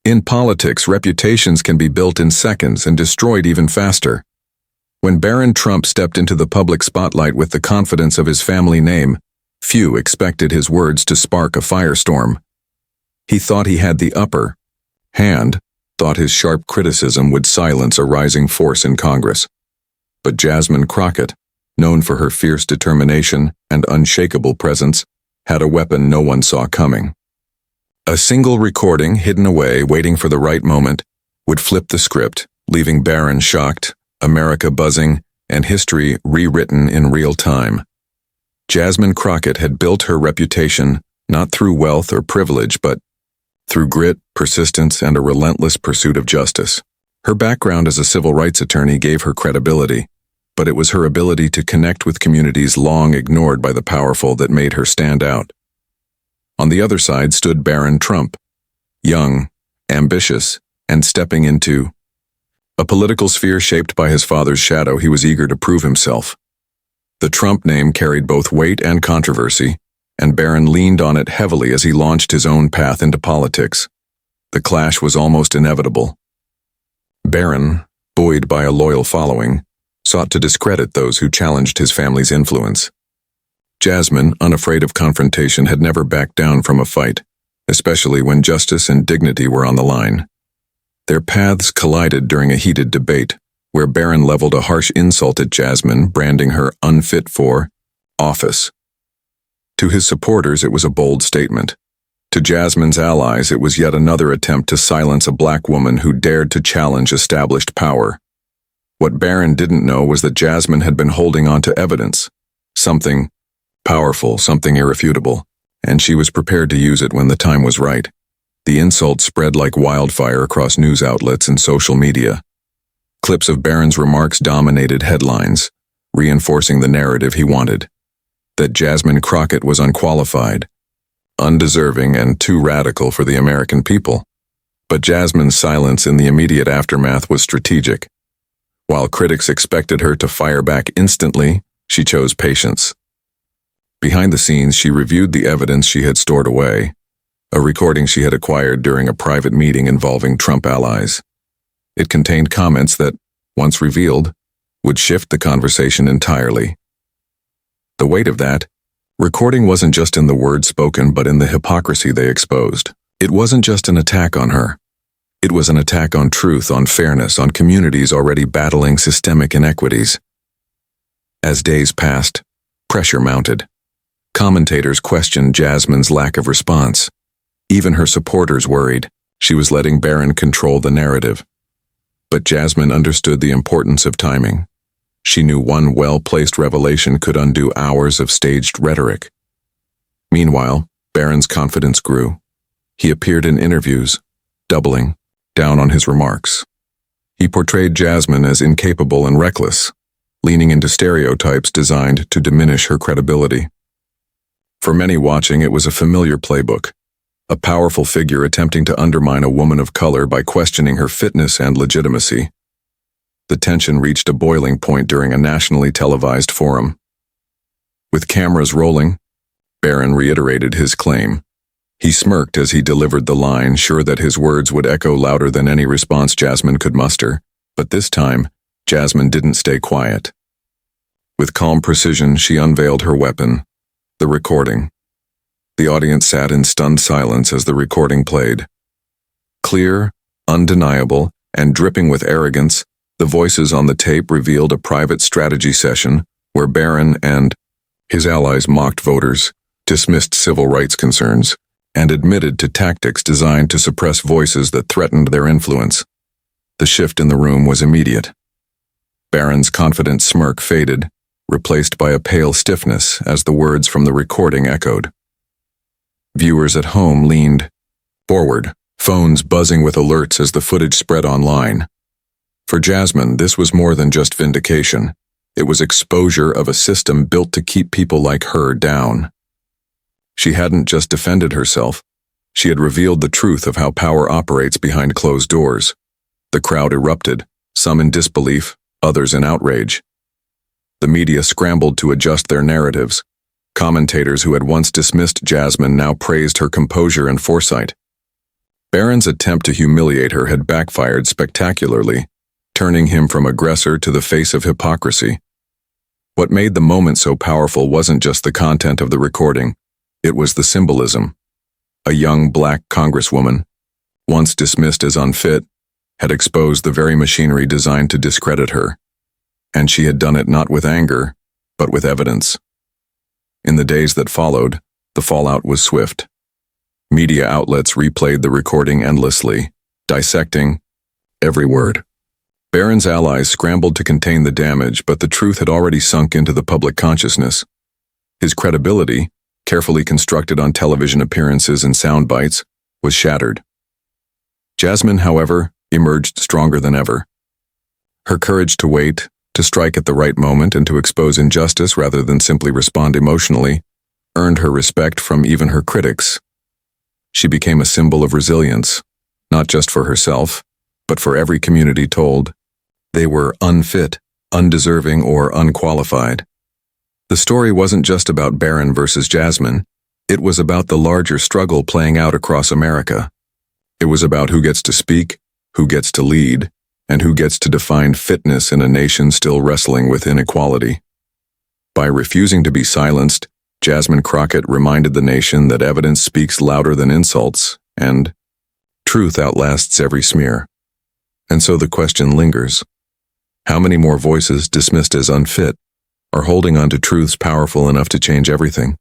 In politics, reputations can be built in seconds and destroyed even faster. When Barron Trump stepped into the public spotlight with the confidence of his family name, few expected his words to spark a firestorm. He thought he had the upper hand, thought his sharp criticism would silence a rising force in Congress. But Jasmine Crockett, known for her fierce determination and unshakable presence, had a weapon no one saw coming. A single recording hidden away, waiting for the right moment, would flip the script, leaving Barron shocked, America buzzing, and history rewritten in real time. Jasmine Crockett had built her reputation not through wealth or privilege, but through grit, persistence, and a relentless pursuit of justice. Her background as a civil rights attorney gave her credibility, but it was her ability to connect with communities long ignored by the powerful that made her stand out. On the other side stood Barron Trump, young, ambitious, and stepping into a political sphere shaped by his father's shadow. He was eager to prove himself. The Trump name carried both weight and controversy, and Barron leaned on it heavily as he launched his own path into politics. The clash was almost inevitable. Barron, buoyed by a loyal following, sought to discredit those who challenged his family's influence. Jasmine, unafraid of confrontation, had never backed down from a fight, especially when justice and dignity were on the line. Their paths collided during a heated debate, where Barron leveled a harsh insult at Jasmine, branding her unfit for office. To his supporters, it was a bold statement. To Jasmine's allies, it was yet another attempt to silence a black woman who dared to challenge established power. What Barron didn't know was that Jasmine had been holding on to evidence, something powerful, something irrefutable, and she was prepared to use it when the time was right. The insult spread like wildfire across news outlets and social media. Clips of Barron's remarks dominated headlines, reinforcing the narrative he wanted: that Jasmine Crockett was unqualified, undeserving, and too radical for the American people. But Jasmine's silence in the immediate aftermath was strategic. While critics expected her to fire back instantly, she chose patience. Behind the scenes, she reviewed the evidence she had stored away, a recording she had acquired during a private meeting involving Trump allies. It contained comments that, once revealed, would shift the conversation entirely. The weight of that recording wasn't just in the words spoken, but in the hypocrisy they exposed. It wasn't just an attack on her. It was an attack on truth, on fairness, on communities already battling systemic inequities. As days passed, pressure mounted. Commentators questioned Jasmine's lack of response. Even her supporters worried she was letting Barron control the narrative. But Jasmine understood the importance of timing. She knew one well-placed revelation could undo hours of staged rhetoric. Meanwhile, Barron's confidence grew. He appeared in interviews, doubling down on his remarks. He portrayed Jasmine as incapable and reckless, leaning into stereotypes designed to diminish her credibility. For many watching, it was a familiar playbook, a powerful figure attempting to undermine a woman of color by questioning her fitness and legitimacy. The tension reached a boiling point during a nationally televised forum. With cameras rolling, Barron reiterated his claim. He smirked as he delivered the line, sure that his words would echo louder than any response Jasmine could muster. But this time, Jasmine didn't stay quiet. With calm precision, she unveiled her weapon, the recording. The audience sat in stunned silence as the recording played. Clear, undeniable, and dripping with arrogance, the voices on the tape revealed a private strategy session where Barron and his allies mocked voters, dismissed civil rights concerns, and admitted to tactics designed to suppress voices that threatened their influence. The shift in the room was immediate. Barron's confident smirk faded, replaced by a pale stiffness as the words from the recording echoed. Viewers at home leaned forward, phones buzzing with alerts as the footage spread online. For Jasmine, this was more than just vindication. It was exposure of a system built to keep people like her down. She hadn't just defended herself. She had revealed the truth of how power operates behind closed doors. The crowd erupted, some in disbelief, others in outrage. The media scrambled to adjust their narratives. Commentators who had once dismissed Jasmine now praised her composure and foresight. Barron's attempt to humiliate her had backfired spectacularly, turning him from aggressor to the face of hypocrisy. What made the moment so powerful wasn't just the content of the recording, it was the symbolism. A young black congresswoman, once dismissed as unfit, had exposed the very machinery designed to discredit her. And she had done it not with anger, but with evidence. In the days that followed, the fallout was swift. Media outlets replayed the recording endlessly, dissecting every word. Barron's allies scrambled to contain the damage, but the truth had already sunk into the public consciousness. His credibility, carefully constructed on television appearances and sound bites, was shattered. Jasmine, however, emerged stronger than ever. Her courage to wait, to strike at the right moment, and to expose injustice rather than simply respond emotionally, earned her respect from even her critics. She became a symbol of resilience, not just for herself, but for every community told they were unfit, undeserving, or unqualified. The story wasn't just about Barron versus Jasmine. It was about the larger struggle playing out across America. It was about who gets to speak, who gets to lead, and who gets to define fitness in a nation still wrestling with inequality. By refusing to be silenced, Jasmine Crockett reminded the nation that evidence speaks louder than insults, and truth outlasts every smear. And so the question lingers. How many more voices dismissed as unfit are holding on to truths powerful enough to change everything?